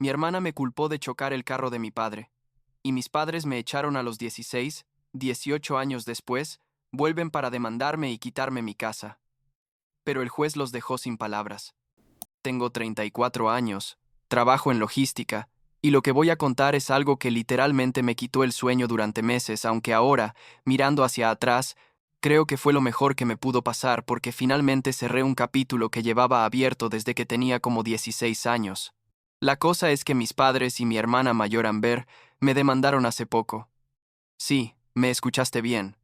Mi hermana me culpó de chocar el carro de mi padre, y mis padres me echaron a los 16, 18 años después, vuelven para demandarme y quitarme mi casa. Pero el juez los dejó sin palabras. Tengo 34 años, trabajo en logística, y lo que voy a contar es algo que literalmente me quitó el sueño durante meses, aunque ahora, mirando hacia atrás, creo que fue lo mejor que me pudo pasar porque finalmente cerré un capítulo que llevaba abierto desde que tenía como 16 años. La cosa es que mis padres y mi hermana mayor Amber me demandaron hace poco. Sí, me escuchaste bien.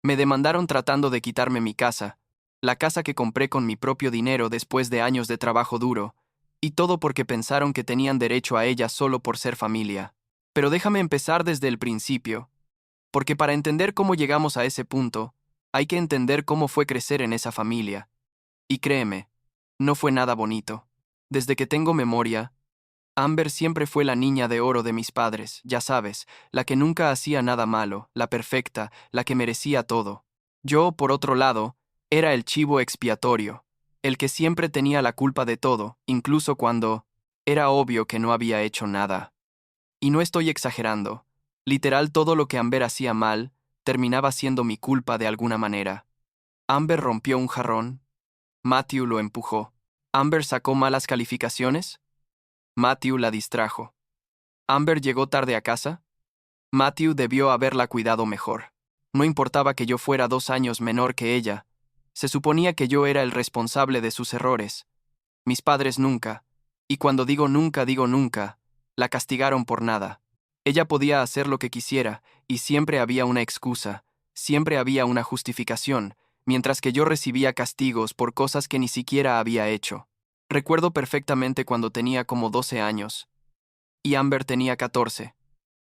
Me demandaron tratando de quitarme mi casa, la casa que compré con mi propio dinero después de años de trabajo duro, y todo porque pensaron que tenían derecho a ella solo por ser familia. Pero déjame empezar desde el principio, porque para entender cómo llegamos a ese punto, hay que entender cómo fue crecer en esa familia. Y créeme, no fue nada bonito. Desde que tengo memoria, Amber siempre fue la niña de oro de mis padres, ya sabes, la que nunca hacía nada malo, la perfecta, la que merecía todo. Yo, por otro lado, era el chivo expiatorio, el que siempre tenía la culpa de todo, incluso cuando era obvio que no había hecho nada. Y no estoy exagerando. Literal todo lo que Amber hacía mal terminaba siendo mi culpa de alguna manera. Amber rompió un jarrón. Matthew lo empujó. Amber sacó malas calificaciones. Matthew la distrajo. Amber llegó tarde a casa. Matthew debió haberla cuidado mejor. No importaba que yo fuera 2 años menor que ella. Se suponía que yo era el responsable de sus errores. Mis padres nunca, y cuando digo nunca, la castigaron por nada. Ella podía hacer lo que quisiera, y siempre había una excusa, siempre había una justificación, mientras que yo recibía castigos por cosas que ni siquiera había hecho. Recuerdo perfectamente cuando tenía como 12 años, y Amber tenía 14.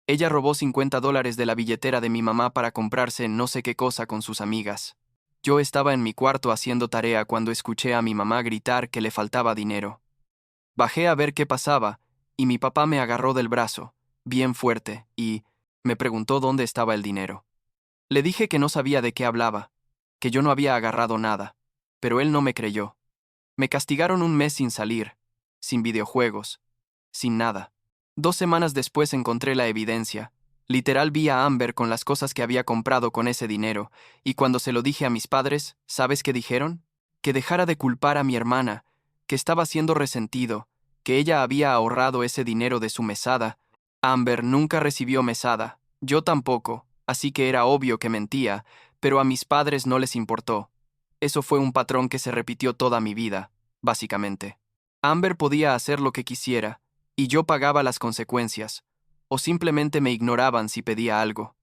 Ella robó $50 de la billetera de mi mamá para comprarse no sé qué cosa con sus amigas. Yo estaba en mi cuarto haciendo tarea cuando escuché a mi mamá gritar que le faltaba dinero. Bajé a ver qué pasaba, y mi papá me agarró del brazo, bien fuerte, y me preguntó dónde estaba el dinero. Le dije que no sabía de qué hablaba, que yo no había agarrado nada, pero él no me creyó. Me castigaron un mes sin salir, sin videojuegos, sin nada. 2 semanas después encontré la evidencia. Literal vi a Amber con las cosas que había comprado con ese dinero, y cuando se lo dije a mis padres, ¿sabes qué dijeron? Que dejara de culpar a mi hermana, que estaba siendo resentido, que ella había ahorrado ese dinero de su mesada. Amber nunca recibió mesada, yo tampoco, así que era obvio que mentía, pero a mis padres no les importó. Eso fue un patrón que se repitió toda mi vida, básicamente. Amber podía hacer lo que quisiera, y yo pagaba las consecuencias, o simplemente me ignoraban si pedía algo.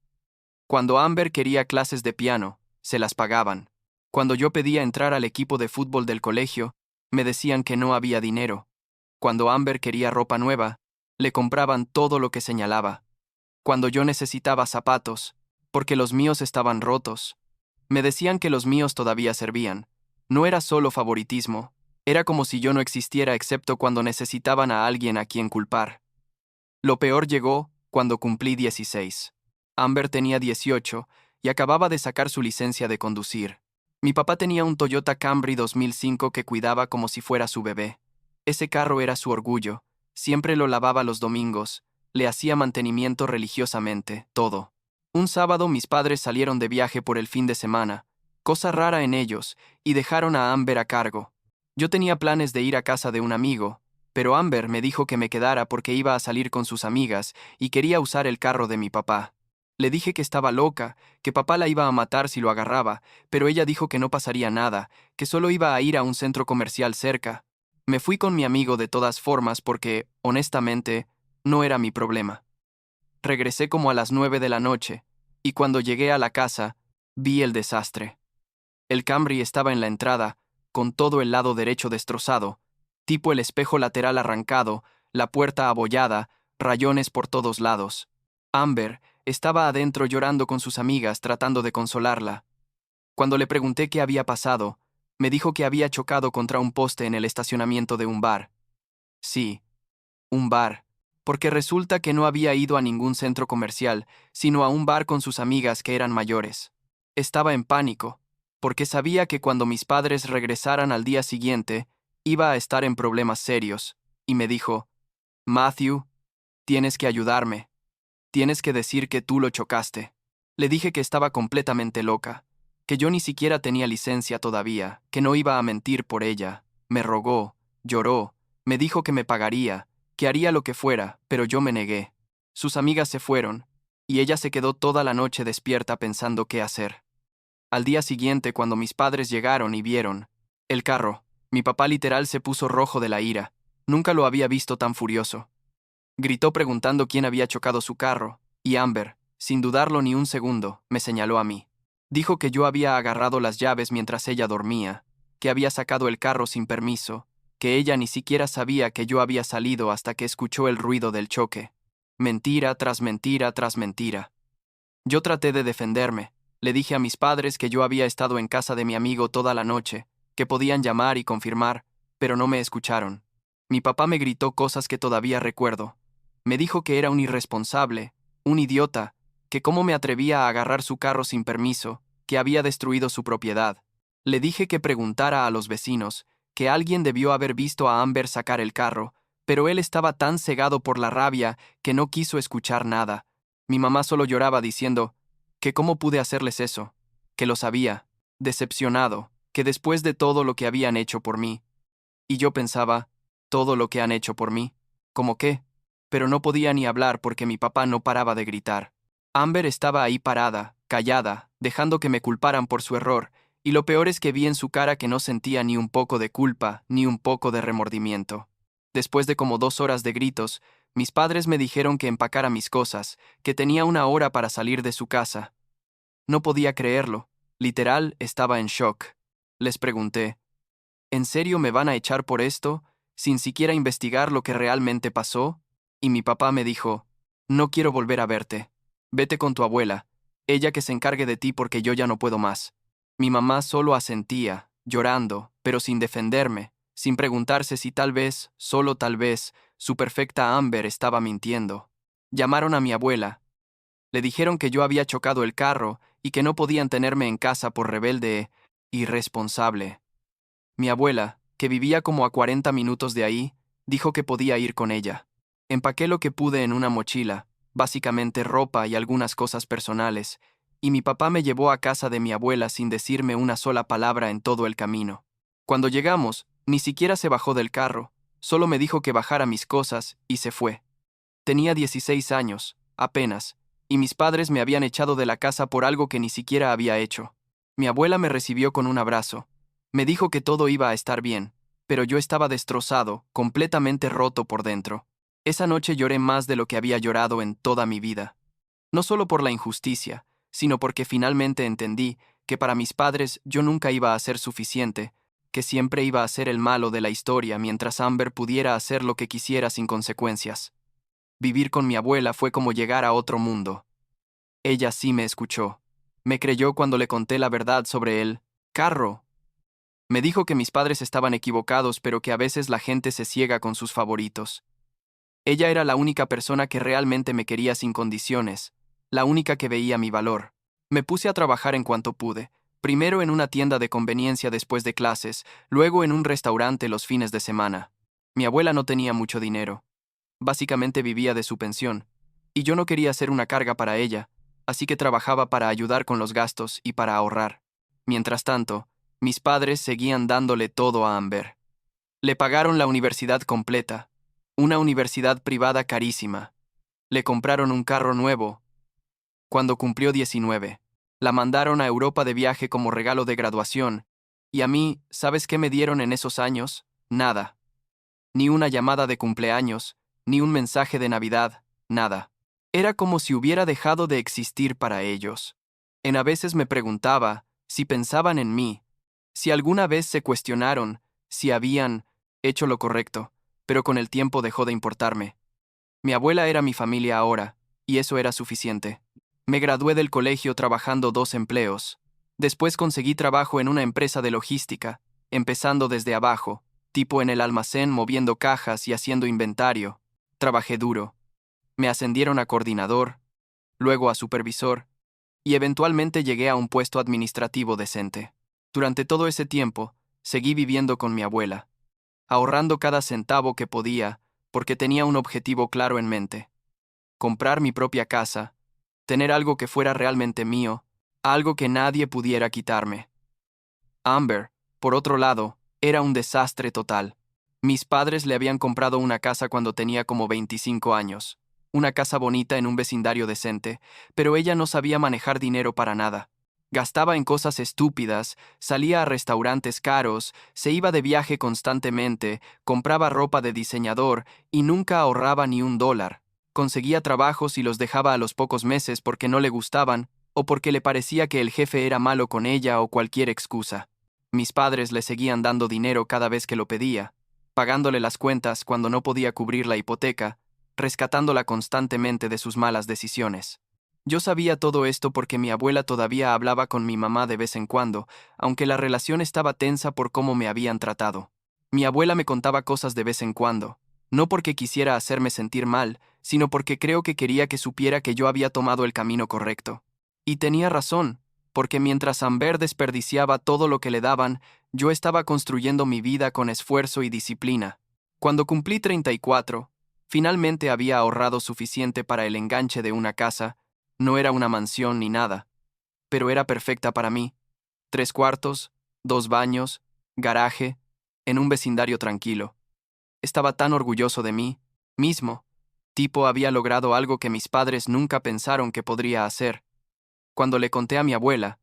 Cuando Amber quería clases de piano, se las pagaban. Cuando yo pedía entrar al equipo de fútbol del colegio, me decían que no había dinero. Cuando Amber quería ropa nueva, le compraban todo lo que señalaba. Cuando yo necesitaba zapatos, porque los míos estaban rotos, me decían que los míos todavía servían. No era solo favoritismo, era como si yo no existiera excepto cuando necesitaban a alguien a quien culpar. Lo peor llegó cuando cumplí 16. Amber tenía 18 y acababa de sacar su licencia de conducir. Mi papá tenía un Toyota Camry 2005 que cuidaba como si fuera su bebé. Ese carro era su orgullo, siempre lo lavaba los domingos, le hacía mantenimiento religiosamente, todo. Un sábado mis padres salieron de viaje por el fin de semana, cosa rara en ellos, y dejaron a Amber a cargo. Yo tenía planes de ir a casa de un amigo, pero Amber me dijo que me quedara porque iba a salir con sus amigas y quería usar el carro de mi papá. Le dije que estaba loca, que papá la iba a matar si lo agarraba, pero ella dijo que no pasaría nada, que solo iba a ir a un centro comercial cerca. Me fui con mi amigo de todas formas porque, honestamente, no era mi problema. Regresé como a las 9 de la noche, y cuando llegué a la casa, vi el desastre. El Camry estaba en la entrada, con todo el lado derecho destrozado, tipo el espejo lateral arrancado, la puerta abollada, rayones por todos lados. Amber estaba adentro llorando con sus amigas tratando de consolarla. Cuando le pregunté qué había pasado, me dijo que había chocado contra un poste en el estacionamiento de un bar. Sí, un bar, porque resulta que no había ido a ningún centro comercial, sino a un bar con sus amigas que eran mayores. Estaba en pánico, porque sabía que cuando mis padres regresaran al día siguiente, iba a estar en problemas serios, y me dijo, Matthew, tienes que ayudarme. Tienes que decir que tú lo chocaste. Le dije que estaba completamente loca, que yo ni siquiera tenía licencia todavía, que no iba a mentir por ella. Me rogó, lloró, me dijo que me pagaría, que haría lo que fuera, pero yo me negué. Sus amigas se fueron, y ella se quedó toda la noche despierta pensando qué hacer. Al día siguiente, cuando mis padres llegaron y vieron el carro, mi papá literal se puso rojo de la ira. Nunca lo había visto tan furioso. Gritó preguntando quién había chocado su carro, y Amber, sin dudarlo ni un segundo, me señaló a mí. Dijo que yo había agarrado las llaves mientras ella dormía, que había sacado el carro sin permiso, que ella ni siquiera sabía que yo había salido hasta que escuchó el ruido del choque. Mentira tras mentira tras mentira. Yo traté de defenderme. Le dije a mis padres que yo había estado en casa de mi amigo toda la noche, que podían llamar y confirmar, pero no me escucharon. Mi papá me gritó cosas que todavía recuerdo. Me dijo que era un irresponsable, un idiota, que cómo me atrevía a agarrar su carro sin permiso, que había destruido su propiedad. Le dije que preguntara a los vecinos, que alguien debió haber visto a Amber sacar el carro, pero él estaba tan cegado por la rabia que no quiso escuchar nada. Mi mamá solo lloraba diciendo que cómo pude hacerles eso, que lo sabía, decepcionado, que después de todo lo que habían hecho por mí. Y yo pensaba, ¿todo lo que han hecho por mí? ¿Cómo qué? Pero no podía ni hablar porque mi papá no paraba de gritar. Amber estaba ahí parada, callada, dejando que me culparan por su error, y lo peor es que vi en su cara que no sentía ni un poco de culpa, ni un poco de remordimiento. Después de como 2 horas de gritos, mis padres me dijeron que empacara mis cosas, que tenía 1 hora para salir de su casa. No podía creerlo, literal, estaba en shock. Les pregunté, ¿en serio me van a echar por esto, sin siquiera investigar lo que realmente pasó? Y mi papá me dijo, no quiero volver a verte. Vete con tu abuela, ella que se encargue de ti porque yo ya no puedo más. Mi mamá solo asentía, llorando, pero sin defenderme, sin preguntarse si tal vez, solo tal vez, su perfecta Amber estaba mintiendo. Llamaron a mi abuela. Le dijeron que yo había chocado el carro y que no podían tenerme en casa por rebelde e irresponsable. Mi abuela, que vivía como a 40 minutos de ahí, dijo que podía ir con ella. Empaqué lo que pude en una mochila, básicamente ropa y algunas cosas personales, y mi papá me llevó a casa de mi abuela sin decirme una sola palabra en todo el camino. Cuando llegamos, ni siquiera se bajó del carro, solo me dijo que bajara mis cosas y se fue. Tenía 16 años, apenas, y mis padres me habían echado de la casa por algo que ni siquiera había hecho. Mi abuela me recibió con un abrazo. Me dijo que todo iba a estar bien, pero yo estaba destrozado, completamente roto por dentro. Esa noche lloré más de lo que había llorado en toda mi vida. No solo por la injusticia, sino porque finalmente entendí que para mis padres yo nunca iba a ser suficiente, que siempre iba a ser el malo de la historia mientras Amber pudiera hacer lo que quisiera sin consecuencias. Vivir con mi abuela fue como llegar a otro mundo. Ella sí me escuchó. Me creyó cuando le conté la verdad sobre el carro. Me dijo que mis padres estaban equivocados, pero que a veces la gente se ciega con sus favoritos. Ella era la única persona que realmente me quería sin condiciones, la única que veía mi valor. Me puse a trabajar en cuanto pude, primero en una tienda de conveniencia después de clases, luego en un restaurante los fines de semana. Mi abuela no tenía mucho dinero. Básicamente vivía de su pensión, y yo no quería ser una carga para ella, así que trabajaba para ayudar con los gastos y para ahorrar. Mientras tanto, mis padres seguían dándole todo a Amber. Le pagaron la universidad completa, una universidad privada carísima. Le compraron un carro nuevo. Cuando cumplió 19, la mandaron a Europa de viaje como regalo de graduación, y a mí, ¿sabes qué me dieron en esos años? Nada. Ni una llamada de cumpleaños, ni un mensaje de Navidad, nada. Era como si hubiera dejado de existir para ellos. A veces me preguntaba si pensaban en mí, si alguna vez se cuestionaron si habían hecho lo correcto, pero con el tiempo dejó de importarme. Mi abuela era mi familia ahora, y eso era suficiente. Me gradué del colegio trabajando 2 empleos. Después conseguí trabajo en una empresa de logística, empezando desde abajo, tipo en el almacén moviendo cajas y haciendo inventario. Trabajé duro. Me ascendieron a coordinador, luego a supervisor, y eventualmente llegué a un puesto administrativo decente. Durante todo ese tiempo, seguí viviendo con mi abuela, ahorrando cada centavo que podía, porque tenía un objetivo claro en mente: comprar mi propia casa, tener algo que fuera realmente mío, algo que nadie pudiera quitarme. Amber, por otro lado, era un desastre total. Mis padres le habían comprado una casa cuando tenía como 25 años, una casa bonita en un vecindario decente, pero ella no sabía manejar dinero para nada. Gastaba en cosas estúpidas, salía a restaurantes caros, se iba de viaje constantemente, compraba ropa de diseñador y nunca ahorraba ni $1. Conseguía trabajos y los dejaba a los pocos meses porque no le gustaban o porque le parecía que el jefe era malo con ella o cualquier excusa. Mis padres le seguían dando dinero cada vez que lo pedía, pagándole las cuentas cuando no podía cubrir la hipoteca, rescatándola constantemente de sus malas decisiones. Yo sabía todo esto porque mi abuela todavía hablaba con mi mamá de vez en cuando, aunque la relación estaba tensa por cómo me habían tratado. Mi abuela me contaba cosas de vez en cuando, no porque quisiera hacerme sentir mal, sino porque creo que quería que supiera que yo había tomado el camino correcto. Y tenía razón, porque mientras Amber desperdiciaba todo lo que le daban, yo estaba construyendo mi vida con esfuerzo y disciplina. Cuando cumplí 34, finalmente había ahorrado suficiente para el enganche de una casa. No era una mansión ni nada, pero era perfecta para mí. 3 cuartos, 2 baños, garaje, en un vecindario tranquilo. Estaba tan orgulloso de mí mismo. Tipo había logrado algo que mis padres nunca pensaron que podría hacer. Cuando le conté a mi abuela,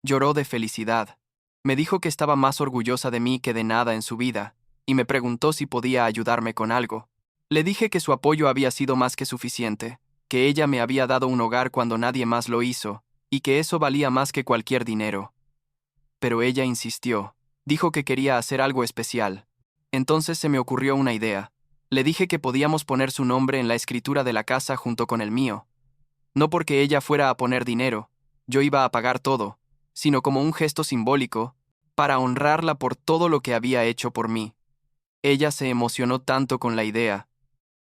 lloró de felicidad. Me dijo que estaba más orgullosa de mí que de nada en su vida, y me preguntó si podía ayudarme con algo. Le dije que su apoyo había sido más que suficiente, que ella me había dado un hogar cuando nadie más lo hizo, y que eso valía más que cualquier dinero. Pero ella insistió. Dijo que quería hacer algo especial. Entonces se me ocurrió una idea. Le dije que podíamos poner su nombre en la escritura de la casa junto con el mío. No porque ella fuera a poner dinero, yo iba a pagar todo, sino como un gesto simbólico, para honrarla por todo lo que había hecho por mí. Ella se emocionó tanto con la idea,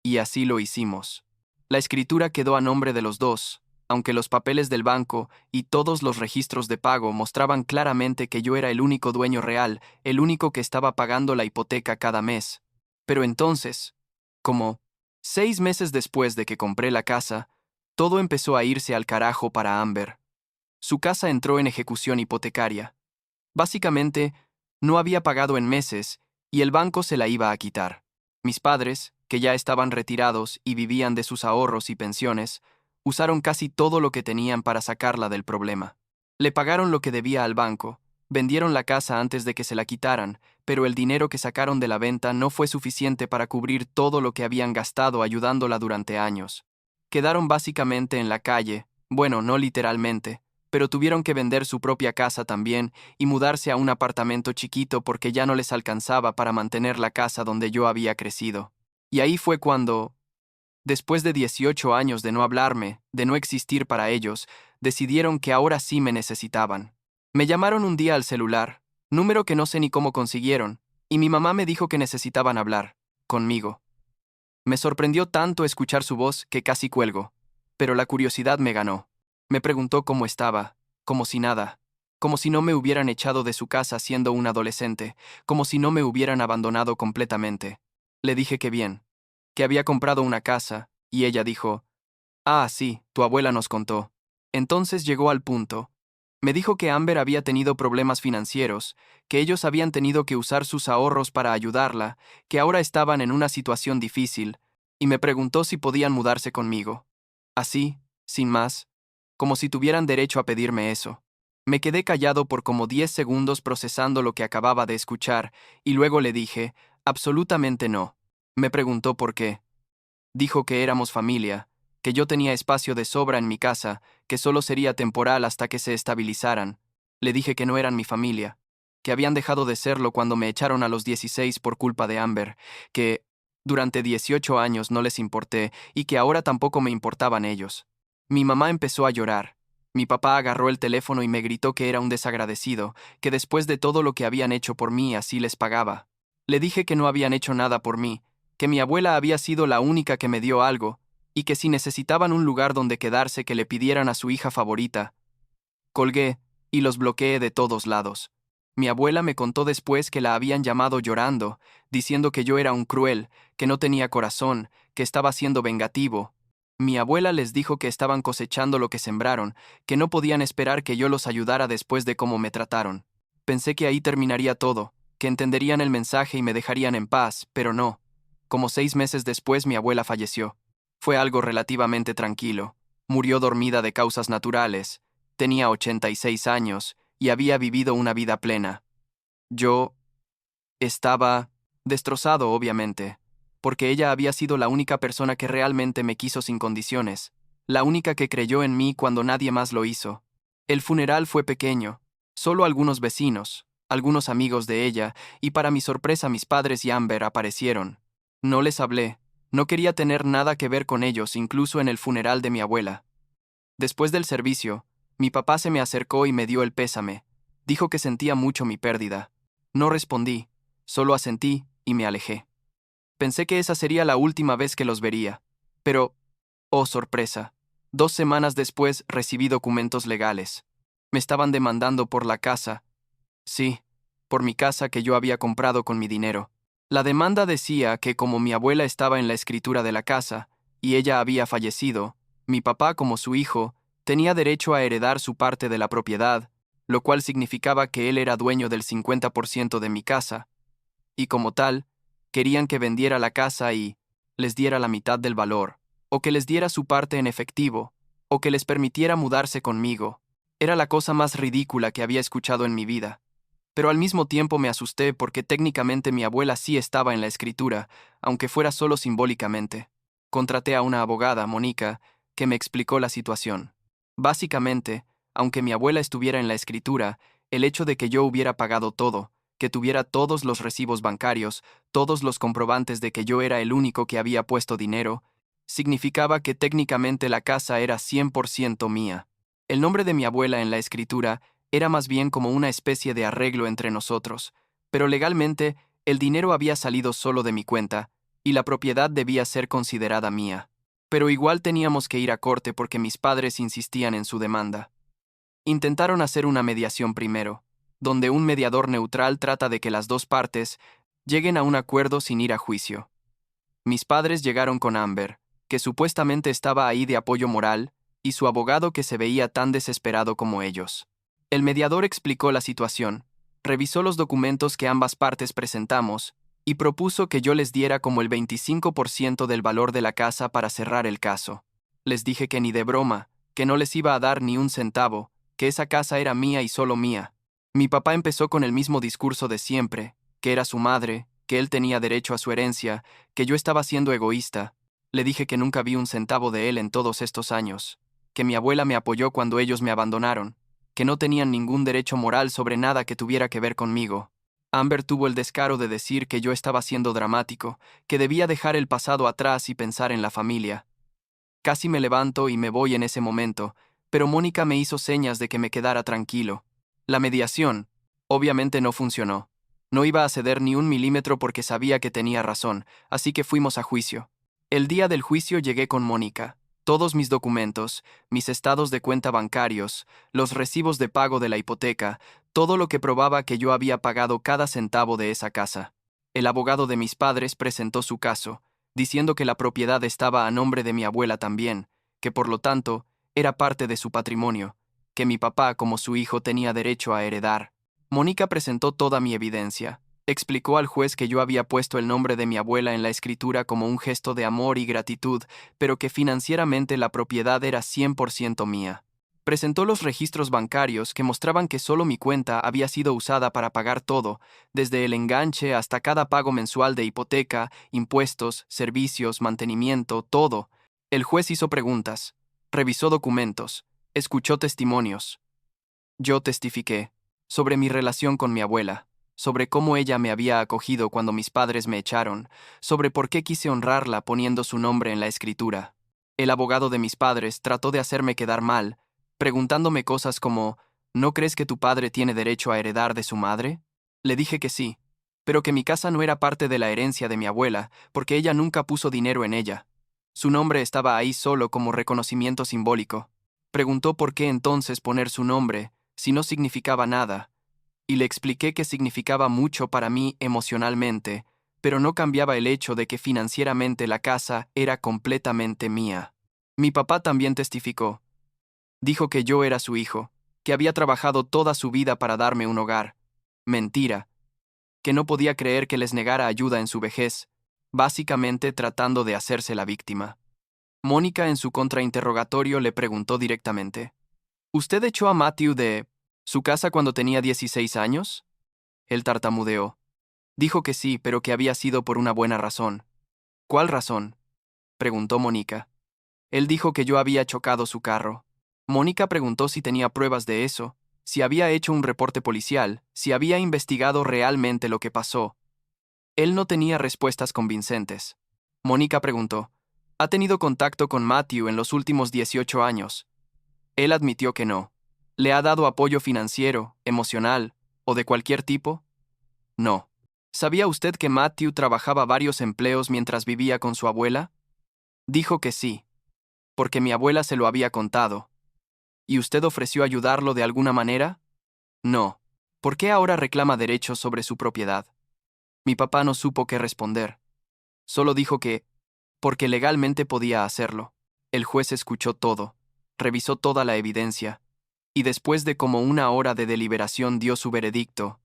y así lo hicimos. La escritura quedó a nombre de los dos, aunque los papeles del banco y todos los registros de pago mostraban claramente que yo era el único dueño real, el único que estaba pagando la hipoteca cada mes. Pero entonces, como 6 meses después de que compré la casa, todo empezó a irse al carajo para Amber. Su casa entró en ejecución hipotecaria. Básicamente, no había pagado en meses y el banco se la iba a quitar. Mis padres, que ya estaban retirados y vivían de sus ahorros y pensiones, usaron casi todo lo que tenían para sacarla del problema. Le pagaron lo que debía al banco, vendieron la casa antes de que se la quitaran, pero el dinero que sacaron de la venta no fue suficiente para cubrir todo lo que habían gastado ayudándola durante años. Quedaron básicamente en la calle, bueno, no literalmente, pero tuvieron que vender su propia casa también y mudarse a un apartamento chiquito porque ya no les alcanzaba para mantener la casa donde yo había crecido. Y ahí fue cuando, después de 18 años de no hablarme, de no existir para ellos, decidieron que ahora sí me necesitaban. Me llamaron un día al celular, número que no sé ni cómo consiguieron, y mi mamá me dijo que necesitaban hablar conmigo. Me sorprendió tanto escuchar su voz que casi cuelgo, pero la curiosidad me ganó. Me preguntó cómo estaba, como si nada, como si no me hubieran echado de su casa siendo un adolescente, como si no me hubieran abandonado completamente. Le dije que bien, que había comprado una casa, y ella dijo: "Ah, sí, tu abuela nos contó". Entonces llegó al punto. Me dijo que Amber había tenido problemas financieros, que ellos habían tenido que usar sus ahorros para ayudarla, que ahora estaban en una situación difícil, y me preguntó si podían mudarse conmigo. Así, sin más, como si tuvieran derecho a pedirme eso. Me quedé callado por como 10 segundos procesando lo que acababa de escuchar, y luego le dije: absolutamente no. Me preguntó por qué. Dijo que éramos familia, que yo tenía espacio de sobra en mi casa, que solo sería temporal hasta que se estabilizaran. Le dije que no eran mi familia, que habían dejado de serlo cuando me echaron a los 16 por culpa de Amber, que durante 18 años no les importé y que ahora tampoco me importaban ellos. Mi mamá empezó a llorar. Mi papá agarró el teléfono y me gritó que era un desagradecido, que después de todo lo que habían hecho por mí así les pagaba. Le dije que no habían hecho nada por mí, que mi abuela había sido la única que me dio algo, y que si necesitaban un lugar donde quedarse que le pidieran a su hija favorita. Colgué, y los bloqueé de todos lados. Mi abuela me contó después que la habían llamado llorando, diciendo que yo era un cruel, que no tenía corazón, que estaba siendo vengativo. Mi abuela les dijo que estaban cosechando lo que sembraron, que no podían esperar que yo los ayudara después de cómo me trataron. Pensé que ahí terminaría todo, que entenderían el mensaje y me dejarían en paz, pero no. Como 6 meses después mi abuela falleció. Fue algo relativamente tranquilo. Murió dormida de causas naturales. Tenía 86 años y había vivido una vida plena. Yo estaba destrozado, obviamente, porque ella había sido la única persona que realmente me quiso sin condiciones, la única que creyó en mí cuando nadie más lo hizo. El funeral fue pequeño, solo algunos vecinos, algunos amigos de ella, y para mi sorpresa mis padres y Amber aparecieron. No les hablé, no quería tener nada que ver con ellos, incluso en el funeral de mi abuela. Después del servicio, mi papá se me acercó y me dio el pésame. Dijo que sentía mucho mi pérdida. No respondí, solo asentí y me alejé. Pensé que esa sería la última vez que los vería. Pero, oh sorpresa, 2 semanas después recibí documentos legales. Me estaban demandando por la casa. Sí, por mi casa que yo había comprado con mi dinero. La demanda decía que como mi abuela estaba en la escritura de la casa, y ella había fallecido, mi papá como su hijo, tenía derecho a heredar su parte de la propiedad, lo cual significaba que él era dueño del 50% de mi casa, y como tal, querían que vendiera la casa y les diera la mitad del valor, o que les diera su parte en efectivo, o que les permitiera mudarse conmigo. Era la cosa más ridícula que había escuchado en mi vida. Pero al mismo tiempo me asusté porque técnicamente mi abuela sí estaba en la escritura, aunque fuera solo simbólicamente. Contraté a una abogada, Mónica, que me explicó la situación. Básicamente, aunque mi abuela estuviera en la escritura, el hecho de que yo hubiera pagado todo, que tuviera todos los recibos bancarios, todos los comprobantes de que yo era el único que había puesto dinero, significaba que técnicamente la casa era 100% mía. El nombre de mi abuela en la escritura era más bien como una especie de arreglo entre nosotros, pero legalmente el dinero había salido solo de mi cuenta, y la propiedad debía ser considerada mía. Pero igual teníamos que ir a corte porque mis padres insistían en su demanda. Intentaron hacer una mediación primero, donde un mediador neutral trata de que las dos partes lleguen a un acuerdo sin ir a juicio. Mis padres llegaron con Amber, que supuestamente estaba ahí de apoyo moral, y su abogado que se veía tan desesperado como ellos. El mediador explicó la situación, revisó los documentos que ambas partes presentamos, y propuso que yo les diera como el 25% del valor de la casa para cerrar el caso. Les dije que ni de broma, que no les iba a dar ni un centavo, que esa casa era mía y solo mía. Mi papá empezó con el mismo discurso de siempre, que era su madre, que él tenía derecho a su herencia, que yo estaba siendo egoísta. Le dije que nunca vi un centavo de él en todos estos años, que mi abuela me apoyó cuando ellos me abandonaron, que no tenían ningún derecho moral sobre nada que tuviera que ver conmigo. Amber tuvo el descaro de decir que yo estaba siendo dramático, que debía dejar el pasado atrás y pensar en la familia. Casi me levanto y me voy en ese momento, pero Mónica me hizo señas de que me quedara tranquilo. La mediación, obviamente no funcionó. No iba a ceder ni un milímetro porque sabía que tenía razón, así que fuimos a juicio. El día del juicio llegué con Mónica. Todos mis documentos, mis estados de cuenta bancarios, los recibos de pago de la hipoteca, todo lo que probaba que yo había pagado cada centavo de esa casa. El abogado de mis padres presentó su caso, diciendo que la propiedad estaba a nombre de mi abuela también, que por lo tanto era parte de su patrimonio, que mi papá como su hijo tenía derecho a heredar. Mónica presentó toda mi evidencia. Explicó al juez que yo había puesto el nombre de mi abuela en la escritura como un gesto de amor y gratitud, pero que financieramente la propiedad era 100% mía. Presentó los registros bancarios que mostraban que solo mi cuenta había sido usada para pagar todo, desde el enganche hasta cada pago mensual de hipoteca, impuestos, servicios, mantenimiento, todo. El juez hizo preguntas, revisó documentos, escuchó testimonios. Yo testifiqué sobre mi relación con mi abuela, sobre cómo ella me había acogido cuando mis padres me echaron, sobre por qué quise honrarla poniendo su nombre en la escritura. El abogado de mis padres trató de hacerme quedar mal, preguntándome cosas como, ¿no crees que tu padre tiene derecho a heredar de su madre? Le dije que sí, pero que mi casa no era parte de la herencia de mi abuela, porque ella nunca puso dinero en ella. Su nombre estaba ahí solo como reconocimiento simbólico. Preguntó por qué entonces poner su nombre, si no significaba nada, y le expliqué que significaba mucho para mí emocionalmente, pero no cambiaba el hecho de que financieramente la casa era completamente mía. Mi papá también testificó. Dijo que yo era su hijo, que había trabajado toda su vida para darme un hogar. Mentira. Que no podía creer que les negara ayuda en su vejez, básicamente tratando de hacerse la víctima. Mónica en su contrainterrogatorio le preguntó directamente: ¿Usted echó a Matthew de su casa cuando tenía 16 años? Él tartamudeó. Dijo que sí, pero que había sido por una buena razón. ¿Cuál razón?, preguntó Mónica. Él dijo que yo había chocado su carro. Mónica preguntó si tenía pruebas de eso, si había hecho un reporte policial, si había investigado realmente lo que pasó. Él no tenía respuestas convincentes. Mónica preguntó: ¿Ha tenido contacto con Matthew en los últimos 18 años? Él admitió que no. ¿Le ha dado apoyo financiero, emocional o de cualquier tipo? No. ¿Sabía usted que Matthew trabajaba varios empleos mientras vivía con su abuela? Dijo que sí, porque mi abuela se lo había contado. ¿Y usted ofreció ayudarlo de alguna manera? No. ¿Por qué ahora reclama derechos sobre su propiedad? Mi papá no supo qué responder. Solo dijo que, porque legalmente podía hacerlo. El juez escuchó todo, revisó toda la evidencia, y después de como una hora de deliberación dio su veredicto.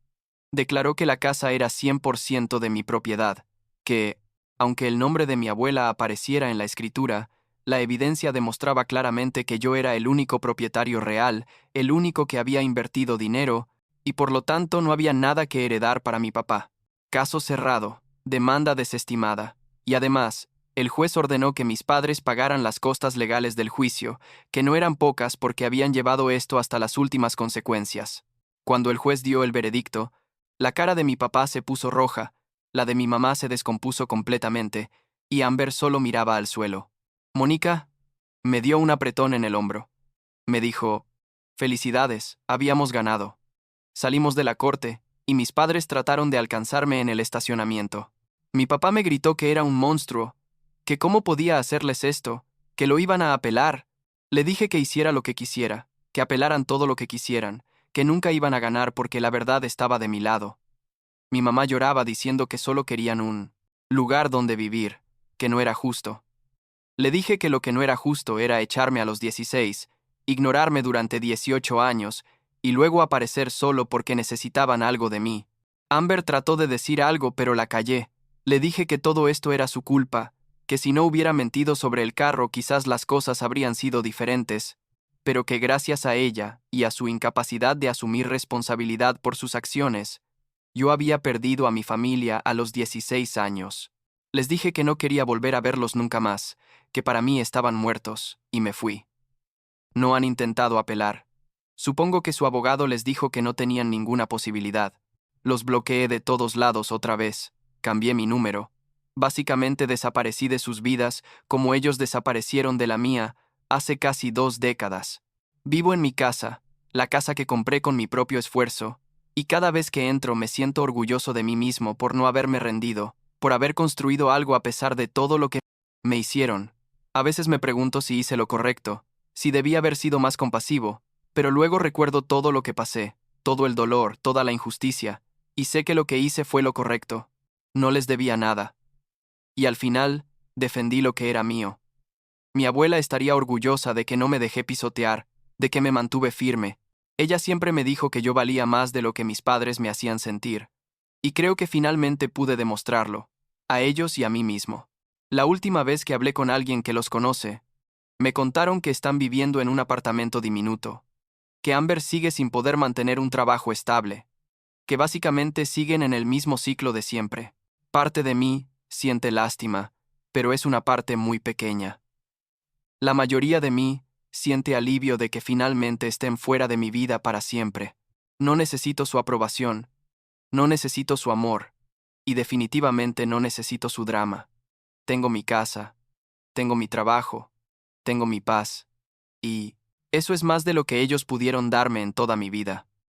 Declaró que la casa era 100% de mi propiedad, que, aunque el nombre de mi abuela apareciera en la escritura, la evidencia demostraba claramente que yo era el único propietario real, el único que había invertido dinero, y por lo tanto no había nada que heredar para mi papá. Caso cerrado, demanda desestimada, y además, el juez ordenó que mis padres pagaran las costas legales del juicio, que no eran pocas porque habían llevado esto hasta las últimas consecuencias. Cuando el juez dio el veredicto, la cara de mi papá se puso roja, la de mi mamá se descompuso completamente, y Amber solo miraba al suelo. Mónica me dio un apretón en el hombro. Me dijo: «Felicidades, habíamos ganado». Salimos de la corte, y mis padres trataron de alcanzarme en el estacionamiento. Mi papá me gritó que era un monstruo, que cómo podía hacerles esto, que lo iban a apelar. Le dije que hiciera lo que quisiera, que apelaran todo lo que quisieran, que nunca iban a ganar porque la verdad estaba de mi lado. Mi mamá lloraba diciendo que solo querían un lugar donde vivir, que no era justo. Le dije que lo que no era justo era echarme a los 16, ignorarme durante 18 años, y luego aparecer solo porque necesitaban algo de mí. Amber trató de decir algo, pero la callé. Le dije que todo esto era su culpa, que si no hubiera mentido sobre el carro quizás las cosas habrían sido diferentes, pero que gracias a ella y a su incapacidad de asumir responsabilidad por sus acciones, yo había perdido a mi familia a los 16 años. Les dije que no quería volver a verlos nunca más, que para mí estaban muertos, y me fui. No han intentado apelar. Supongo que su abogado les dijo que no tenían ninguna posibilidad. Los bloqueé de todos lados otra vez. Cambié mi número. Básicamente desaparecí de sus vidas como ellos desaparecieron de la mía hace casi 2 décadas. Vivo en mi casa, la casa que compré con mi propio esfuerzo, y cada vez que entro me siento orgulloso de mí mismo por no haberme rendido, por haber construido algo a pesar de todo lo que me hicieron. A veces me pregunto si hice lo correcto, si debí haber sido más compasivo, pero luego recuerdo todo lo que pasé, todo el dolor, toda la injusticia, y sé que lo que hice fue lo correcto. No les debía nada. Y al final, defendí lo que era mío. Mi abuela estaría orgullosa de que no me dejé pisotear, de que me mantuve firme. Ella siempre me dijo que yo valía más de lo que mis padres me hacían sentir. Y creo que finalmente pude demostrarlo, a ellos y a mí mismo. La última vez que hablé con alguien que los conoce, me contaron que están viviendo en un apartamento diminuto, que Amber sigue sin poder mantener un trabajo estable, que básicamente siguen en el mismo ciclo de siempre. Parte de mí siente lástima, pero es una parte muy pequeña. La mayoría de mí siente alivio de que finalmente estén fuera de mi vida para siempre. No necesito su aprobación, no necesito su amor, y definitivamente no necesito su drama. Tengo mi casa, tengo mi trabajo, tengo mi paz, y eso es más de lo que ellos pudieron darme en toda mi vida.